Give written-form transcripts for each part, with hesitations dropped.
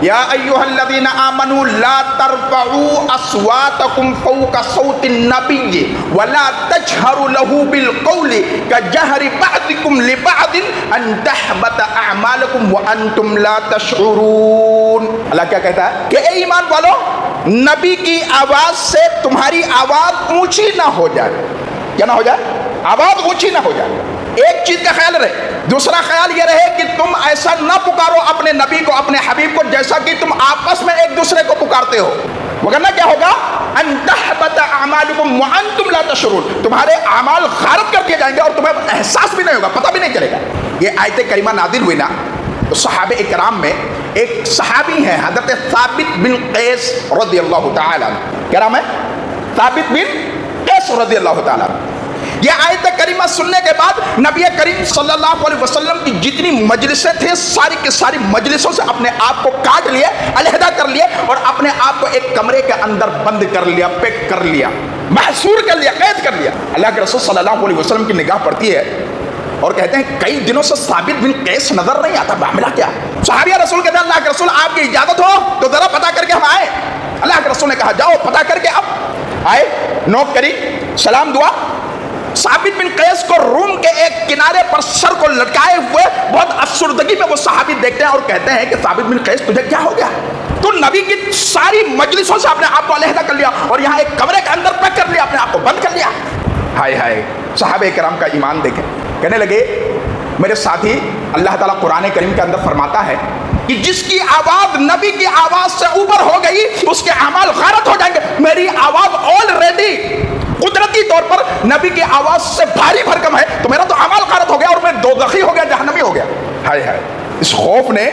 یا ایھا الذین آمنوا لا ترفعوا اصواتکم فوق صوت النبی ولا تجہروا له بالقول کجہر بعضکم لبعض ان تحبط اعمالکم وانتم لا تشعرون۔ اللہ کیا کہتا ہے کہ اے ایمان والو، نبی کی آواز سے تمہاری آواز اونچی نہ ہو جائے۔ کیا نہ ہو جائے؟ آواز اونچی نہ ہو جائے۔ ایک چیز کا خیال رہے۔ دوسرا خیال یہ رہے کہ تم ایسا نہ پکارو اپنے نبی کو، اپنے حبیب کو، جیسا کہ تم آپس میں ایک دوسرے کو پکارتے ہو، وگرنہ کیا ہوگا؟ ان تحبط اعمالکم وانتم لا تشعرون، تمہارے اعمال غارت کر دیے جائیں گے اور تمہیں احساس بھی نہیں ہوگا، پتہ بھی نہیں چلے گا۔ یہ آیت کریمہ نازل ہوئی نا تو صحابہ اکرام میں ایک صحابی ہیں حضرت ثابت بن قیس رضی اللہ تعالی عنہ۔ کیا نام ہے؟ ثابت بن قیس رضی اللہ تعالی عنہ۔ یہ آیت کریمہ سننے کے بعد نبی کریم صلی اللہ علیہ وسلم کی جتنی مجلسیں تھیں ساری کی ساری مجلسوں سے اپنے آپ کو کاٹ لیے، علیحدہ کر لیے اور اپنے آپ کو ایک کمرے کے اندر بند کر لیا، پیک کر لیا، محصور کر لیا، قید کر لیا۔ اللہ کے رسول صلی اللہ علیہ وسلم کی نگاہ پڑتی ہے اور کہتے ہیں کئی دنوں سے ثابت بن قیس نظر نہیں آتا، معاملہ کیا؟ صحابیہ رسول کہتے ہیں اللہ کے رسول آپ کی اجازت ہو تو ذرا پتہ کر کے ہم آئے۔ اللہ کے رسول نے کہا جاؤ پتہ کر کے۔ اب آئے، نوک کری، سلام دعا۔ ثابت بن قیس کو روم کے ایک کنارے پر سر کو لٹکائے ہوئے بہت افسردگی میں وہ صحابی دیکھتے ہیں اور کہتے ہیں کہ ثابت بن قیس تجھے کیا ہو گیا؟ تو نبی کی ساری مجلسوں سے اپنے آپ کو علیحدہ کر لیا اور یہاں ایک کمرے کے اندر پیک کر لیا، اپنے آپ کو بند کر لیا۔ ہائے ہائے، صحابہ کرام کا ایمان دیکھیں۔ کہنے لگے میرے ساتھی، اللہ تعالیٰ قرآن کریم کے اندر فرماتا ہے کہ جس کی آواز نبی کی آواز سے اوپر ہو گئی اس کے اعمال غارت ہو جائیں گے۔ میری آواز آلریڈی قدرتی طور پر نبی کی آواز سے بھاری بھرکم ہے تو میرا تو اعمال غارت ہو گیا اور میں دوزخی ہو گیا، جہنمی ہو گیا۔ ہائے ہائے، اس خوف نے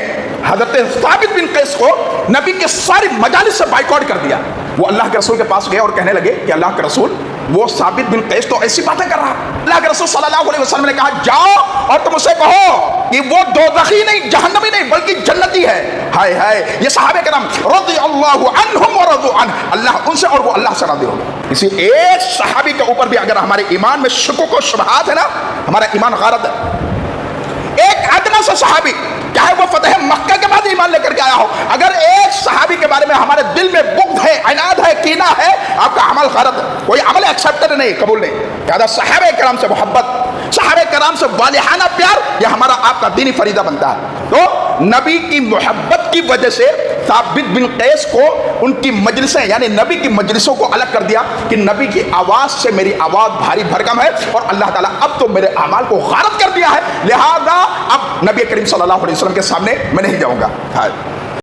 حضرت ثابت بن قیس کو نبی کے ساری مجالس سے بائیکاٹ کر دیا۔ وہ اللہ کے رسول کے پاس گئے اور کہنے لگے کہ اللہ کے رسول وہ ثابت بن قیس تو ایسی باتیں کر رہا۔ اللہ کے رسول صلی اللہ علیہ وسلم نے کہا جاؤ اور تم اسے کہو کہ وہ دوزخی نہیں، جہنمی نہیں بلکہ جنتی ہے۔ ہائے ہائے، یہ صحابہ کرام رضی اللہ عنہم ورضوا عنہ، اللہ ان سے اور وہ اللہ سے راضی ہو گئے۔ کسی ایک صحابی کے اوپر بھی اگر ہمارے ایمان میں شکوک و شبہات ہے نا، ہمارا ایمان غارت ہے۔ ایک ادنا سا صحابی، چاہے وہ فتح مکہ کے بعد ایمان لے کر کے آیا ہو، اگر ایک صحابی کے بارے میں ہمارے دل میں بغض ہے، عناد ہے، کینہ ہے، آپ کا عمل غلط ہے، کوئی عمل ایکسیپٹڈ نہیں، قبول نہیں۔ لہذا صحابہ کرام سے محبت، صحابہ کرام سے والہانہ پیار، یہ ہمارا آپ کا دینی فریضہ بنتا ہے۔ تو نبی کی محبت کی وجہ سے ثابت بن قیس کو ان کی مجلسیں یعنی نبی کی مجلسوں کو الگ کر دیا کہ نبی کی آواز سے میری آواز بھاری بھرکم ہے اور اللہ تعالیٰ اب تو میرے اعمال کو غارت کر دیا ہے، لہذا اب نبی کریم صلی اللہ علیہ وسلم کے سامنے میں نہیں جاؤں گا۔